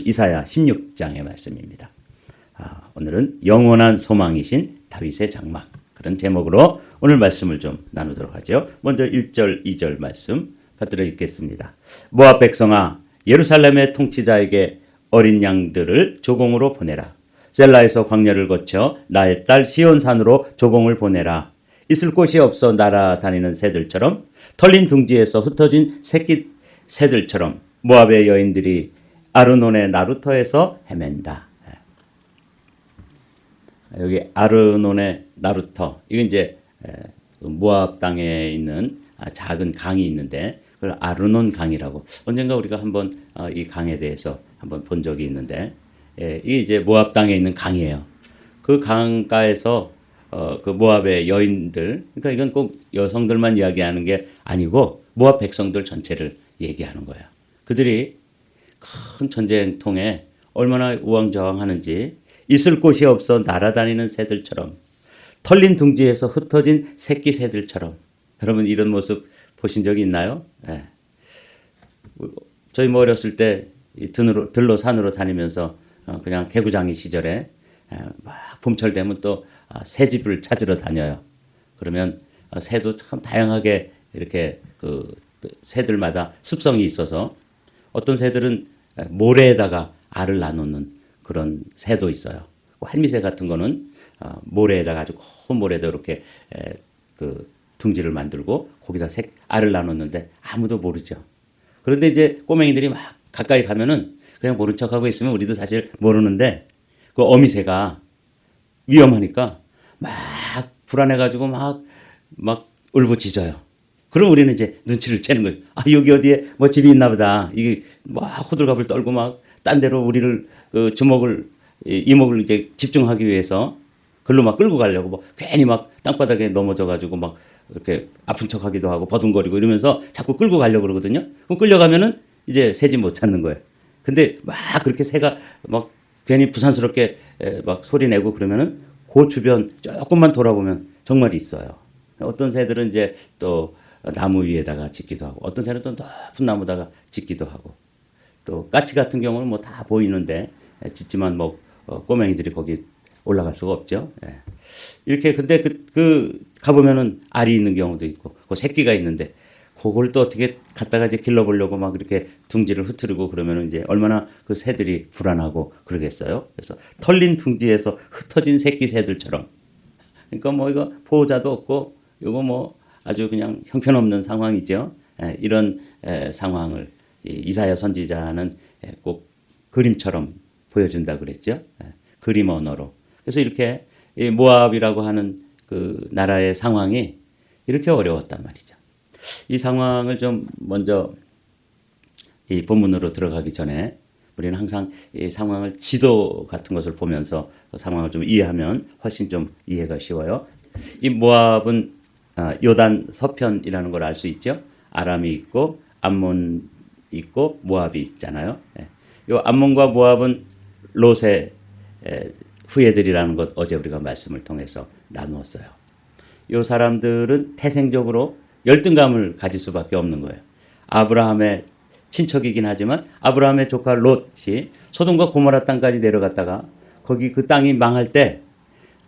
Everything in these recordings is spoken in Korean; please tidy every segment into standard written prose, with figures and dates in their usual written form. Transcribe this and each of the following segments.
이사야 16장의 말씀입니다. 오늘은 영원한 소망이신 다윗의 장막, 그런 제목으로 오늘 말씀을 좀 나누도록 하죠. 먼저 1절, 2절 말씀 받들어 읽겠습니다. 모압 백성아, 예루살렘의 통치자에게 어린 양들을 조공으로 보내라. 셀라에서 광야를 거쳐 나의 딸 시온산으로 조공을 보내라. 있을 곳이 없어 날아다니는 새들처럼, 털린 둥지에서 흩어진 새끼 새들처럼 모압의 여인들이 아르논의 나루터에서 헤맨다. 여기 아르논의 나루터, 이건 이제 모압 땅에 있는 작은 강이 있는데 그걸 아르논 강이라고, 언젠가 우리가 한번 이 강에 대해서 한번 본 적이 있는데, 이게 이제 모압 땅에 있는 강이에요. 그 강가에서 그 모압의 여인들, 그러니까 이건 꼭 여성들만 이야기하는 게 아니고 모압 백성들 전체를 얘기하는 거예요. 그들이 큰 전쟁통에 얼마나 우왕좌왕하는지, 있을 곳이 없어 날아다니는 새들처럼, 털린 둥지에서 흩어진 새끼 새들처럼. 여러분 이런 모습 보신 적이 있나요? 네. 저희 뭐 어렸을 때 들로 산으로 다니면서 그냥 개구장이 시절에 막 봄철 되면 또 새집을 찾으러 다녀요. 그러면 새도 참 다양하게 이렇게 그 새들마다 습성이 있어서, 어떤 새들은 모래에다가 알을 낳는 그런 새도 있어요. 할미새 같은 거는 모래에다가, 아주 큰 모래에다 이렇게 그 둥지를 만들고 거기다 알을 낳았는데 아무도 모르죠. 그런데 이제 꼬맹이들이 막 가까이 가면은 그냥 모른 척하고 있으면 우리도 사실 모르는데, 그 어미새가 위험하니까 막 불안해가지고 막 울부짖어요. 그럼 우리는 이제 눈치를 채는 거예요. 여기 어디에 뭐 집이 있나 보다. 이게 막 호들갑을 떨고 막 딴 데로 우리를 그 이목을 이제 집중하기 위해서 글로 막 끌고 가려고 뭐 괜히 막 땅바닥에 넘어져가지고 막 이렇게 아픈 척하기도 하고 버둥거리고 이러면서 자꾸 끌고 가려고 그러거든요. 그럼 끌려가면은 이제 새집 못 찾는 거예요. 근데 막 그렇게 새가 막 괜히 부산스럽게 막 소리 내고 그러면은 그 주변 조금만 돌아보면 정말 있어요. 어떤 새들은 이제 또 나무 위에다가 짖기도 하고, 어떤 새는 또 높은 나무다가 짖기도 하고, 또 까치 같은 경우는 뭐 다 보이는데 짖지만 뭐 꼬맹이들이 거기 올라갈 수가 없죠. 이렇게 근데 그 가보면은 알이 있는 경우도 있고, 그 새끼가 있는데 그걸 또 어떻게 갖다가 이제 길러보려고 막 이렇게 둥지를 흐트리고 그러면은 이제 얼마나 그 새들이 불안하고 그러겠어요. 그래서 털린 둥지에서 흩어진 새끼 새들처럼. 그러니까 뭐 이거 보호자도 없고 이거 뭐 아주 그냥 형편없는 상황이죠. 이런 상황을 이사야 선지자는 꼭 그림처럼 보여준다 그랬죠. 그림 언어로. 그래서 이렇게 모압이라고 하는 그 나라의 상황이 이렇게 어려웠단 말이죠. 이 상황을 좀 먼저 이 본문으로 들어가기 전에 우리는 항상 이 상황을 지도 같은 것을 보면서 상황을 좀 이해하면 훨씬 좀 이해가 쉬워요. 이 모압은 요단 서편이라는 걸 알 수 있죠. 아람이 있고 암몬 있고 모압이 있잖아요. 이 암몬과 모압은 롯의 후예들이라는 것 어제 우리가 말씀을 통해서 나누었어요. 이 사람들은 태생적으로 열등감을 가질 수밖에 없는 거예요. 아브라함의 친척이긴 하지만 아브라함의 조카 롯이 소돔과 고모라 땅까지 내려갔다가 거기 그 땅이 망할 때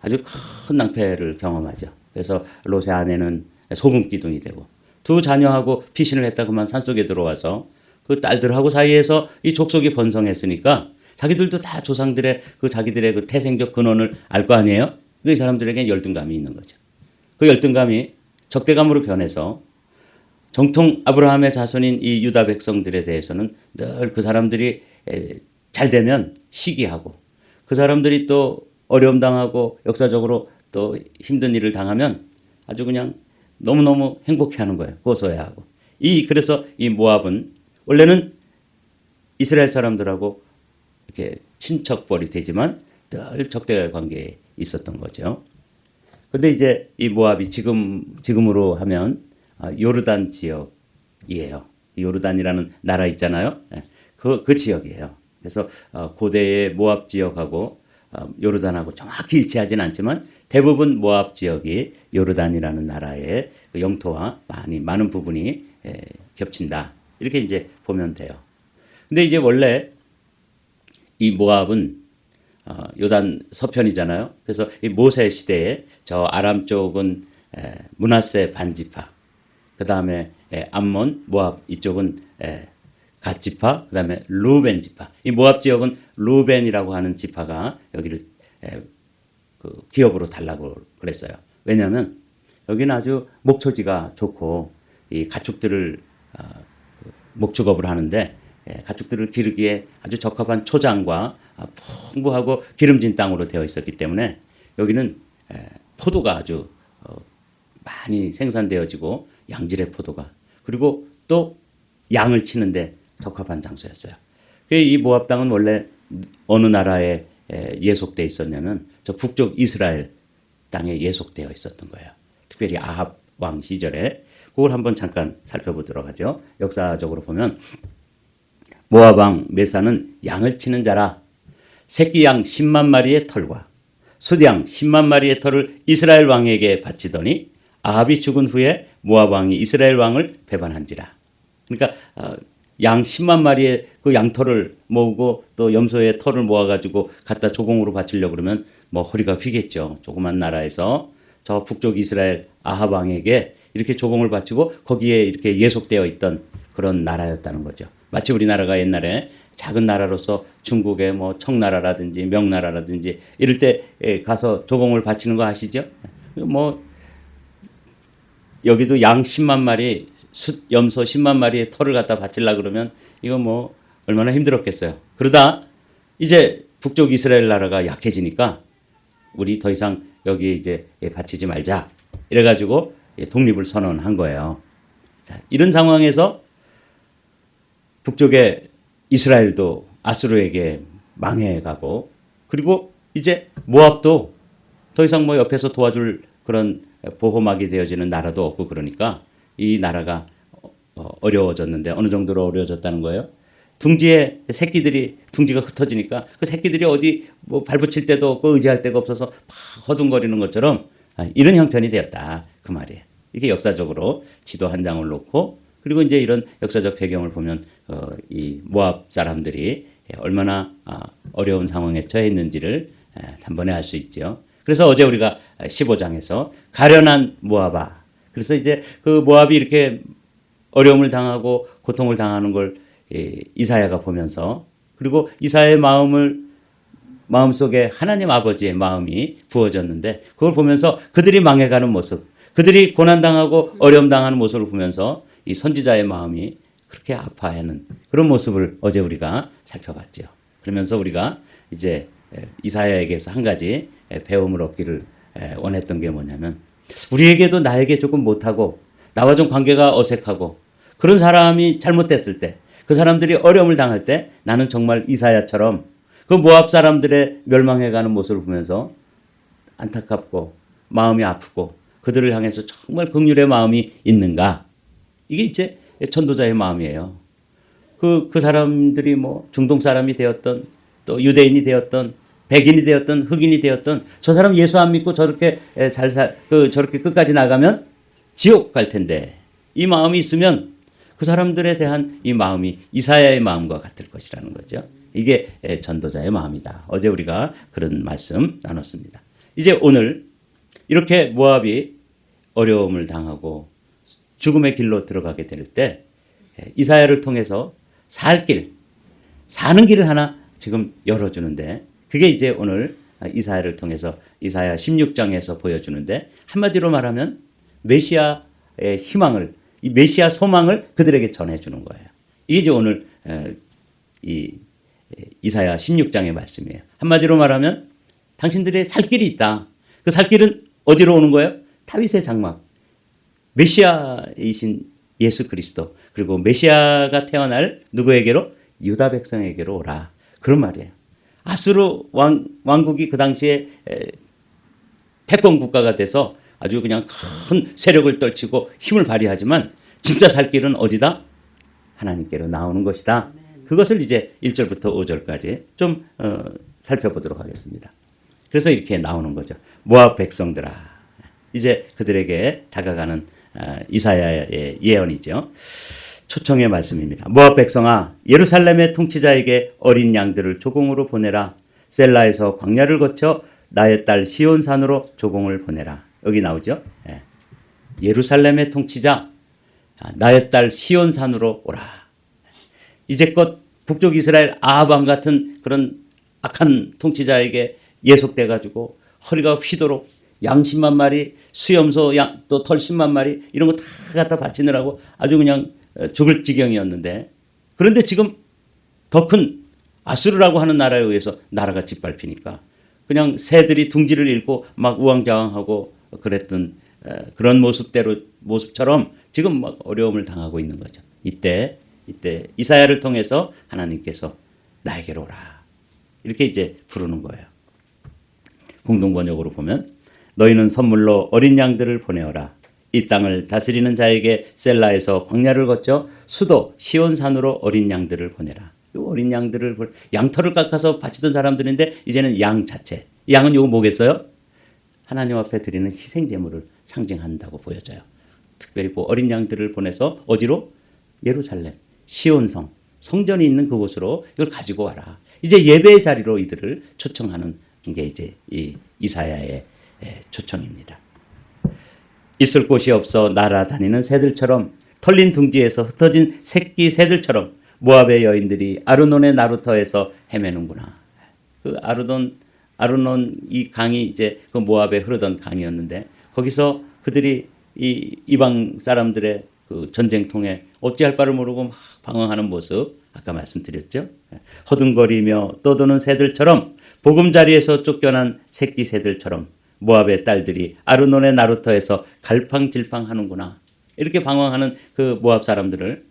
아주 큰 낭패를 경험하죠. 그래서 롯의 아내는 소금 기둥이 되고, 두 자녀하고 피신을 했다고만 산속에 들어와서 그 딸들하고 사이에서 이 족속이 번성했으니까 자기들도 다 조상들의 자기들의 그 태생적 근원을 알 거 아니에요. 이 사람들에게 열등감이 있는 거죠. 그 열등감이 적대감으로 변해서 정통 아브라함의 자손인 이 유다 백성들에 대해서는 늘 그 사람들이 잘 되면 시기하고, 그 사람들이 또 어려움 당하고 역사적으로 또 힘든 일을 당하면 아주 그냥 너무너무 행복해하는 거예요. 고소해하고. 그래서 이 모압은 원래는 이스라엘 사람들하고 이렇게 친척벌이 되지만 늘 적대 관계에 있었던 거죠. 그런데 이제 이 모압이 지금으로 하면 요르단 지역이에요. 요르단이라는 나라 있잖아요. 그 지역이에요. 그래서 고대의 모압 지역하고 요르단하고 정확히 일치하지는 않지만 대부분 모압 지역이 요르단이라는 나라의 영토와 많은 부분이 겹친다. 이렇게 이제 보면 돼요. 근데 이제 원래 이 모압은 요단 서편이잖아요. 그래서 이 모세 시대에 저 아람 쪽은 므낫세 반지파, 그 다음에 암몬 모압 이쪽은 갓 지파, 그 다음에 루벤 지파. 이 모압 지역은 루벤이라고 하는 지파가 여기를 그 기업으로 달라고 그랬어요. 왜냐하면 여기는 아주 목초지가 좋고 이 가축들을 목축업을 하는데 가축들을 기르기에 아주 적합한 초장과 풍부하고 기름진 땅으로 되어 있었기 때문에 여기는 포도가 아주 많이 생산되어지고 양질의 포도가, 그리고 또 양을 치는데 적합한 장소였어요. 이 모압 땅은 원래 어느 나라에 예속되어 있었냐면 저 북쪽 이스라엘 땅에 예속되어 있었던 거예요. 특별히 아합 왕 시절에. 그걸 한번 잠깐 살펴보도록 하죠. 역사적으로 보면 모압 왕 메사는 양을 치는 자라 새끼 양 10만 마리의 털과 숫양 10만 마리의 털을 이스라엘 왕에게 바치더니 아합이 죽은 후에 모압 왕이 이스라엘 왕을 배반한지라. 그러니까 양 10만 마리의 그 양털을 모으고 또 염소의 털을 모아가지고 갖다 조공으로 바치려고 그러면 뭐 허리가 휘겠죠. 조그만 나라에서 저 북쪽 이스라엘 아합 왕에게 이렇게 조공을 바치고 거기에 이렇게 예속되어 있던 그런 나라였다는 거죠. 마치 우리나라가 옛날에 작은 나라로서 중국의 뭐 청나라라든지 명나라라든지 이럴 때 가서 조공을 바치는 거 아시죠? 뭐 여기도 양 10만 마리, 염소 10만 마리의 털을 갖다 바치려고 그러면 이거 뭐 얼마나 힘들었겠어요. 그러다 이제 북쪽 이스라엘 나라가 약해지니까 우리 더 이상 여기 이제 바치지 말자. 이래가지고 독립을 선언한 거예요. 자, 이런 상황에서 북쪽의 이스라엘도 아수르에게 망해가고, 그리고 이제 모압도 더 이상 뭐 옆에서 도와줄 그런 보호막이 되어지는 나라도 없고, 그러니까 이 나라가 어려워졌는데 어느 정도로 어려워졌다는 거예요. 둥지에 새끼들이, 둥지가 흩어지니까 그 새끼들이 어디 뭐 발붙일 데도 없고 의지할 데가 없어서 막 허둥거리는 것처럼 이런 형편이 되었다. 그 말이에요. 이게 역사적으로 지도 한 장을 놓고, 그리고 이제 이런 역사적 배경을 보면 이 모압 사람들이 얼마나 어려운 상황에 처해 있는지를 단번에 알 수 있죠. 그래서 어제 우리가 15장에서 가련한 모압아. 그래서 이제 그 모압이 이렇게 어려움을 당하고 고통을 당하는 걸 이사야가 보면서, 그리고 이사야의 마음속에 하나님 아버지의 마음이 부어졌는데 그걸 보면서 그들이 망해가는 모습, 그들이 고난당하고 어려움당하는 모습을 보면서 이 선지자의 마음이 그렇게 아파하는 그런 모습을 어제 우리가 살펴봤죠. 그러면서 우리가 이제 이사야에게서 한 가지 배움을 얻기를 원했던 게 뭐냐면, 우리에게도 나에게 조금 못하고 나와 좀 관계가 어색하고 그런 사람이 잘못됐을 때, 그 사람들이 어려움을 당할 때 나는 정말 이사야처럼 그 모압 사람들의 멸망해가는 모습을 보면서 안타깝고 마음이 아프고 그들을 향해서 정말 긍휼의 마음이 있는가. 이게 이제 전도자의 마음이에요. 그 사람들이 뭐 중동 사람이 되었던, 또 유대인이 되었던, 백인이 되었던, 흑인이 되었던, 저 사람 예수 안 믿고 저렇게 저렇게 끝까지 나가면 지옥 갈 텐데, 이 마음이 있으면 그 사람들에 대한 이 마음이 이사야의 마음과 같을 것이라는 거죠. 이게 전도자의 마음이다. 어제 우리가 그런 말씀 나눴습니다. 이제 오늘 이렇게 모압이 어려움을 당하고 죽음의 길로 들어가게 될 때 이사야를 통해서 살 길, 사는 길을 하나 지금 열어주는데, 그게 이제 오늘 이사야를 통해서 이사야 16장에서 보여주는데, 한마디로 말하면 메시아의 희망을, 이 메시아 소망을 그들에게 전해주는 거예요. 이게 이제 오늘 이 이사야 16장의 말씀이에요. 한마디로 말하면 당신들의 살 길이 있다. 그 살 길은 어디로 오는 거예요? 다윗의 장막, 메시아이신 예수 그리스도, 그리고 메시아가 태어날 누구에게로? 유다 백성에게로 오라. 그런 말이에요. 아수르 왕국이 그 당시에 패권 국가가 돼서 아주 그냥 큰 세력을 떨치고 힘을 발휘하지만 진짜 살 길은 어디다? 하나님께로 나오는 것이다. 그것을 이제 1절부터 5절까지 좀 살펴보도록 하겠습니다. 그래서 이렇게 나오는 거죠. 모압 백성들아. 이제 그들에게 다가가는 이사야의 예언이죠. 초청의 말씀입니다. 모압 백성아, 예루살렘의 통치자에게 어린 양들을 조공으로 보내라. 셀라에서 광야를 거쳐 나의 딸 시온산으로 조공을 보내라. 여기 나오죠. 예. 예루살렘의 통치자, 나의 딸 시온산으로 오라. 이제껏 북쪽 이스라엘 아합 왕 같은 그런 악한 통치자에게 예속돼 가지고 허리가 휘도록 양 10만 마리, 수염소 양 또 털 10만 마리 이런 거 다 갖다 바치느라고 아주 그냥 죽을 지경이었는데, 그런데 지금 더 큰 아수르라고 하는 나라에 의해서 나라가 짓밟히니까 그냥 새들이 둥지를 잃고 막 우왕좌왕하고 그랬던 그런 모습처럼 지금 막 어려움을 당하고 있는 거죠. 이때 이사야를 통해서 하나님께서 나에게로 오라 이렇게 이제 부르는 거예요. 공동 번역으로 보면 너희는 선물로 어린 양들을 보내어라. 이 땅을 다스리는 자에게 셀라에서 광야를 거쳐 수도 시온산으로 어린 양들을 보내라. 이 어린 양들을 양털을 깎아서 바치던 사람들인데 이제는 양 자체. 양은 요거 뭐겠어요? 하나님 앞에 드리는 희생 제물을 상징한다고 보여져요. 특별히 어린 양들을 보내서 어디로? 예루살렘 시온성 성전이 있는 그곳으로 이걸 가지고 와라. 이제 예배의 자리로 이들을 초청하는 게 이제 이 이사야의 초청입니다. 있을 곳이 없어 날아다니는 새들처럼 털린 둥지에서 흩어진 새끼 새들처럼 모압의 여인들이 아르논의 나루터에서 헤매는구나. 그 아르논 이 강이 이제 그 모압에 흐르던 강이었는데 거기서 그들이 이 이방 사람들의 그 전쟁통에 어찌할 바를 모르고 막 방황하는 모습 아까 말씀드렸죠. 허둥거리며 떠도는 새들처럼 보금자리에서 쫓겨난 새끼 새들처럼 모압의 딸들이 아르논의 나루터에서 갈팡질팡하는구나. 이렇게 방황하는 그 모압 사람들을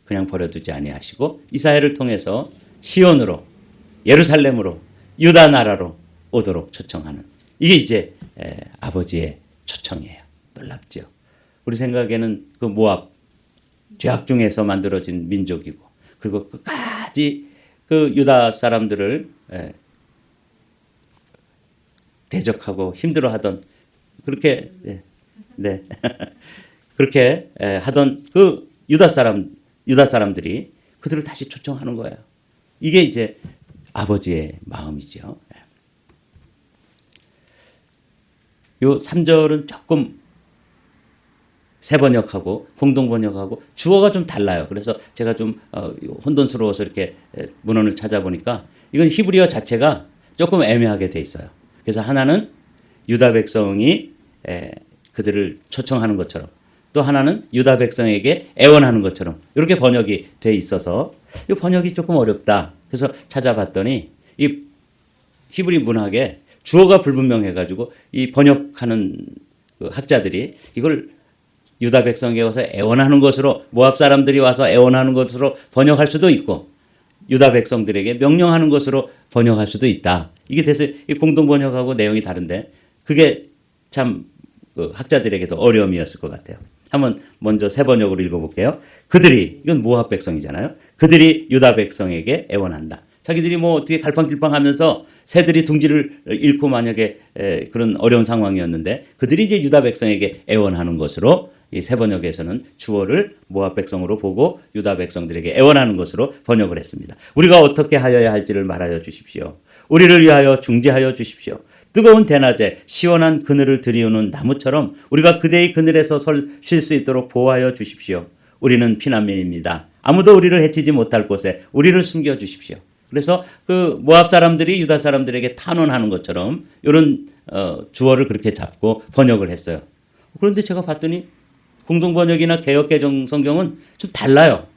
그냥 버려두지 아니하시고 이사야를 통해서 시온으로 예루살렘으로 유다 나라로 오도록 초청하는 이게 이제 아버지의 초청이에요. 놀랍죠. 우리 생각에는 그 모압 죄악 중에서 만들어진 민족이고 그리고 끝까지 그 유다 사람들을 대적하고 힘들어하던 그렇게 그렇게 하던 그 유다 사람들이 그들을 다시 초청하는 거예요. 이게 이제 아버지의 마음이죠. 요 3절은 조금 새 번역하고 공동 번역하고 주어가 좀 달라요. 그래서 제가 좀 혼돈스러워서 이렇게 문헌을 찾아보니까 이건 히브리어 자체가 조금 애매하게 돼 있어요. 그래서 하나는 유다 백성이 그들을 초청하는 것처럼 또 하나는 유다 백성에게 애원하는 것처럼 이렇게 번역이 돼 있어서 이 번역이 조금 어렵다. 그래서 찾아봤더니 이 히브리 문학에 주어가 불분명해가지고 이 번역하는 그 학자들이 이걸 유다 백성에게 와서 애원하는 것으로 모압 사람들이 와서 애원하는 것으로 번역할 수도 있고 유다 백성들에게 명령하는 것으로 번역할 수도 있다. 이게 돼서 이 공동 번역하고 내용이 다른데 그게 참 그 학자들에게도 어려움이었을 것 같아요. 한번 먼저 새 번역으로 읽어볼게요. 그들이 이건 모압 백성이잖아요. 그들이 유다 백성에게 애원한다. 자기들이 뭐 어떻게 갈팡질팡하면서 새들이 둥지를 잃고 만약에 그런 어려운 상황이었는데 그들이 이제 유다 백성에게 애원하는 것으로 이 새 번역에서는 주어를 모압 백성으로 보고 유다 백성들에게 애원하는 것으로 번역을 했습니다. 우리가 어떻게 하여야 할지를 말하여 주십시오. 우리를 위하여 중재하여 주십시오. 뜨거운 대낮에 시원한 그늘을 들이우는 나무처럼 우리가 그대의 그늘에서 쉴 수 있도록 보호하여 주십시오. 우리는 피난민입니다. 아무도 우리를 해치지 못할 곳에 우리를 숨겨 주십시오. 그래서 그 모압 사람들이 유다 사람들에게 탄원하는 것처럼 이런 주어를 그렇게 잡고 번역을 했어요. 그런데 제가 봤더니 공동번역이나 개역개정 성경은 좀 달라요.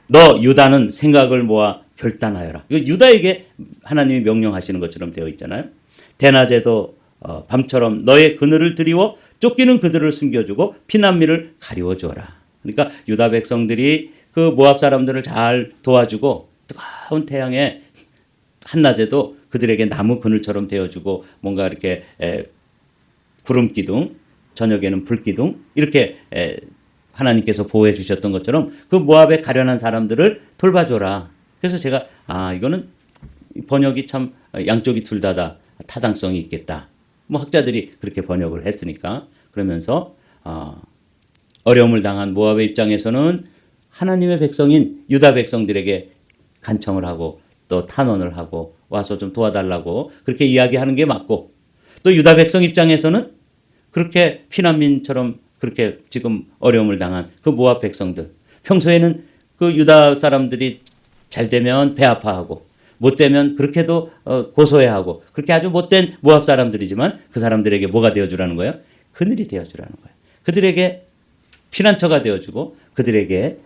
너 유다는 생각을 모아 결단하여라. 이거 유다에게 하나님이 명령하시는 것처럼 되어 있잖아요. 대낮에도 밤처럼 너의 그늘을 드리워 쫓기는 그들을 숨겨주고 피난민을 가리워주어라. 그러니까 유다 백성들이 그 모압 사람들을 잘 도와주고 뜨거운 태양에 한낮에도 그들에게 나무 그늘처럼 되어주고 뭔가 이렇게 구름 기둥 저녁에는 불 기둥 이렇게 하나님께서 보호해 주셨던 것처럼 그 모압에 가련한 사람들을 돌봐줘라. 그래서 제가 이거는 번역이 참 양쪽이 둘 다 타당성이 있겠다. 뭐 학자들이 그렇게 번역을 했으니까 그러면서 어려움을 당한 모압의 입장에서는 하나님의 백성인 유다 백성들에게 간청을 하고 또 탄원을 하고 와서 좀 도와달라고 그렇게 이야기하는 게 맞고, 또 유다 백성 입장에서는 그렇게 피난민처럼 그렇게 지금 어려움을 당한 그 모압 백성들, 평소에는 그 유다 사람들이 잘 되면 배 아파하고 못 되면 그렇게도 고소해하고 그렇게 아주 못된 모압 사람들이지만 그 사람들에게 뭐가 되어주라는 거예요? 그늘이 되어주라는 거예요. 그들에게 피난처가 되어주고 그들에게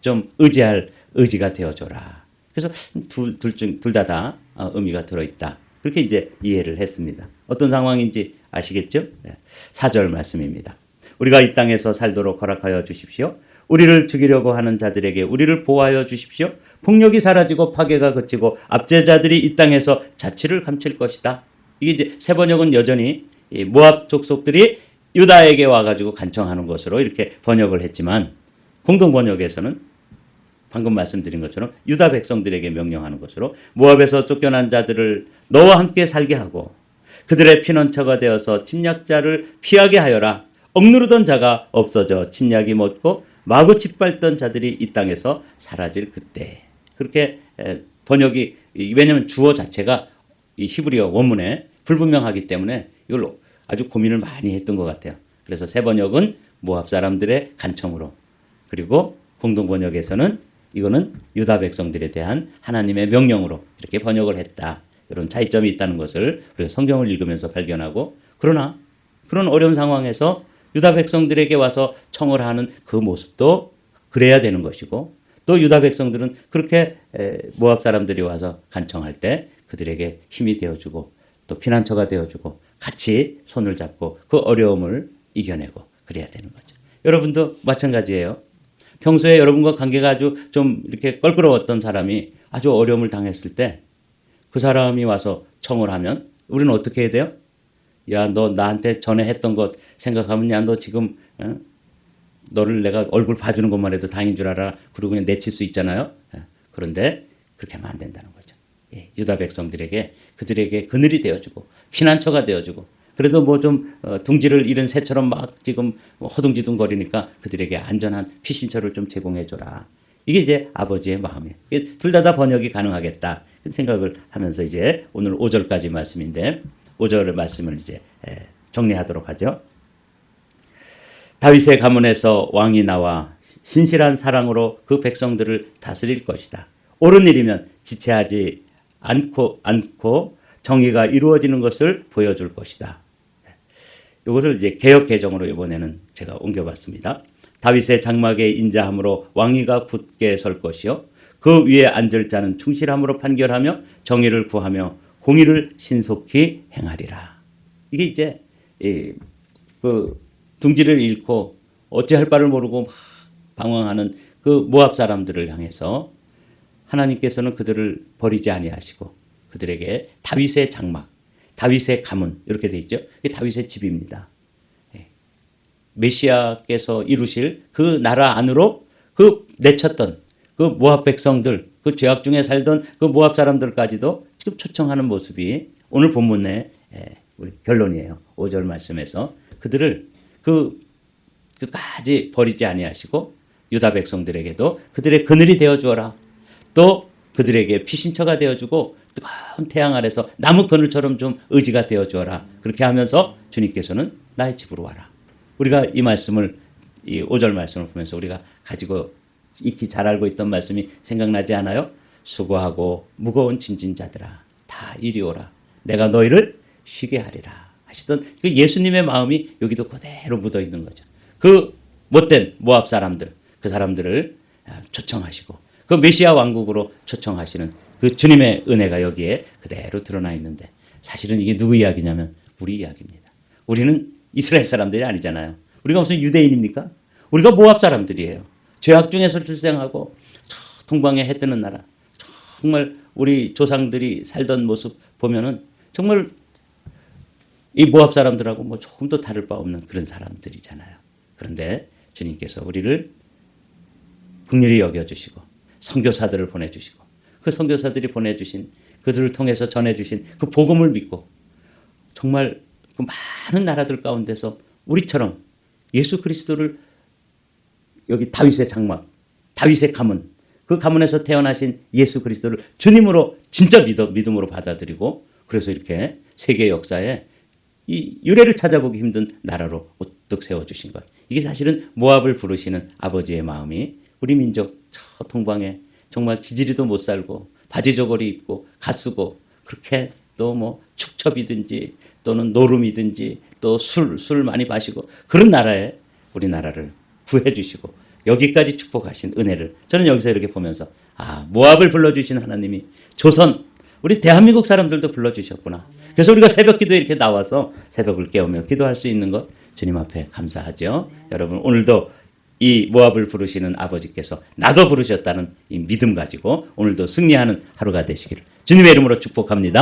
좀 의지할 의지가 되어줘라. 그래서 둘 다 의미가 들어있다. 그렇게 이제 이해를 했습니다. 어떤 상황인지 아시겠죠? 4절 말씀입니다. 우리가 이 땅에서 살도록 허락하여 주십시오. 우리를 죽이려고 하는 자들에게 우리를 보호하여 주십시오. 폭력이 사라지고 파괴가 그치고 압제자들이 이 땅에서 자취를 감출 것이다. 이게 이제 새 번역은 여전히 이 모압 족속들이 유다에게 와가지고 간청하는 것으로 이렇게 번역을 했지만, 공동 번역에서는 방금 말씀드린 것처럼 유다 백성들에게 명령하는 것으로 모압에서 쫓겨난 자들을 너와 함께 살게 하고 그들의 피난처가 되어서 침략자를 피하게 하여라. 억누르던 자가 없어져 침략이 멎고 마구 짓밟던 자들이 이 땅에서 사라질 그때. 그렇게 번역이, 왜냐하면 주어 자체가 이 히브리어 원문에 불분명하기 때문에 이걸로 아주 고민을 많이 했던 것 같아요. 그래서 새 번역은 모압 사람들의 간청으로, 그리고 공동 번역에서는 이거는 유다 백성들에 대한 하나님의 명령으로 이렇게 번역을 했다. 이런 차이점이 있다는 것을 우리가 성경을 읽으면서 발견하고, 그러나 그런 어려운 상황에서 유다 백성들에게 와서 청을 하는 그 모습도 그래야 되는 것이고, 또 유다 백성들은 그렇게 모압 사람들이 와서 간청할 때 그들에게 힘이 되어주고 또 피난처가 되어주고 같이 손을 잡고 그 어려움을 이겨내고 그래야 되는 거죠. 여러분도 마찬가지예요. 평소에 여러분과 관계가 아주 좀 이렇게 껄끄러웠던 사람이 아주 어려움을 당했을 때 그 사람이 와서 청을 하면 우리는 어떻게 해야 돼요? 야, 너 나한테 전에 했던 것 생각하면, 야, 너 지금 너를 내가 얼굴 봐주는 것만 해도 다행인 줄 알아. 그리고 그냥 내칠 수 있잖아요. 그런데 그렇게 하면 안 된다는 거죠. 유다 백성들에게 그들에게 그늘이 되어주고 피난처가 되어주고, 그래도 뭐 좀 둥지를 잃은 새처럼 막 지금 허둥지둥거리니까 그들에게 안전한 피신처를 좀 제공해줘라. 이게 이제 아버지의 마음이에요. 둘 다 번역이 가능하겠다 생각을 하면서 이제 오늘 5절까지 말씀인데 5절의 말씀을 이제 정리하도록 하죠. 다윗의 가문에서 왕이 나와 신실한 사랑으로 그 백성들을 다스릴 것이다. 옳은 일이면 지체하지 않고 정의가 이루어지는 것을 보여줄 것이다. 이것을 이제 개역 개정으로 이번에는 제가 옮겨봤습니다. 다윗의 장막에 인자함으로 왕위가 굳게 설 것이요 그 위에 앉을 자는 충실함으로 판결하며 정의를 구하며 공의를 신속히 행하리라. 이게 이제 그 둥지를 잃고 어찌할 바를 모르고 막 방황하는 그 모압 사람들을 향해서 하나님께서는 그들을 버리지 아니하시고 그들에게 다윗의 장막, 다윗의 가문 이렇게 돼 있죠. 이게 다윗의 집입니다. 메시아께서 이루실 그 나라 안으로 그 내쳤던 그 모압 백성들, 그 죄악 중에 살던 그 모압 사람들까지도 지금 초청하는 모습이 오늘 본문의 우리 결론이에요. 5절 말씀에서 그들을 그까지 버리지 아니하시고 유다 백성들에게도 그들의 그늘이 되어주어라. 또 그들에게 피신처가 되어주고 뜨거운 태양 아래서 나무 그늘처럼 좀 의지가 되어주어라. 그렇게 하면서 주님께서는 나의 집으로 와라. 우리가 이 말씀을, 이 5절 말씀을 보면서 우리가 가지고 익히 잘 알고 있던 말씀이 생각나지 않아요? 수고하고 무거운 짐진 자들아 다 이리 오라. 내가 너희를 쉬게 하리라 하시던 그 예수님의 마음이 여기도 그대로 묻어 있는 거죠. 그 못된 모압 사람들, 그 사람들을 초청하시고 그 메시아 왕국으로 초청하시는 그 주님의 은혜가 여기에 그대로 드러나 있는데, 사실은 이게 누구 이야기냐면 우리 이야기입니다. 우리는 이스라엘 사람들이 아니잖아요. 우리가 무슨 유대인입니까? 우리가 모압 사람들이에요. 죄악 중에서 출생하고 저 동방에 해 뜨는 나라, 정말 우리 조상들이 살던 모습 보면은 정말 이 모압 사람들하고 뭐 조금도 다를 바 없는 그런 사람들이잖아요. 그런데 주님께서 우리를 긍휼히 여겨주시고 선교사들을 보내주시고 그 선교사들이 보내주신, 그들을 통해서 전해주신 그 복음을 믿고 정말 그 많은 나라들 가운데서 우리처럼 예수 그리스도를 여기 다윗의 장막, 다윗의 가문, 그 가문에서 태어나신 예수 그리스도를 주님으로 진짜 믿음으로 받아들이고, 그래서 이렇게 세계 역사에 이 유래를 찾아보기 힘든 나라로 우뚝 세워주신 것. 이게 사실은 모압을 부르시는 아버지의 마음이 우리 민족 저 동방에 정말 지지리도 못 살고 바지 저고리 입고 가 쓰고 그렇게 또 뭐 축첩이든지 또는 노름이든지 또 술 많이 마시고 그런 나라에 우리나라를 구해 주시고 여기까지 축복하신 은혜를 저는 여기서 이렇게 보면서 모압을 불러주신 하나님이 조선 우리 대한민국 사람들도 불러주셨구나. 그래서 우리가 새벽 기도에 이렇게 나와서 새벽을 깨우며 기도할 수 있는 것 주님 앞에 감사하죠. 여러분 오늘도 이 모압을 부르시는 아버지께서 나도 부르셨다는 이 믿음 가지고 오늘도 승리하는 하루가 되시기를 주님의 이름으로 축복합니다.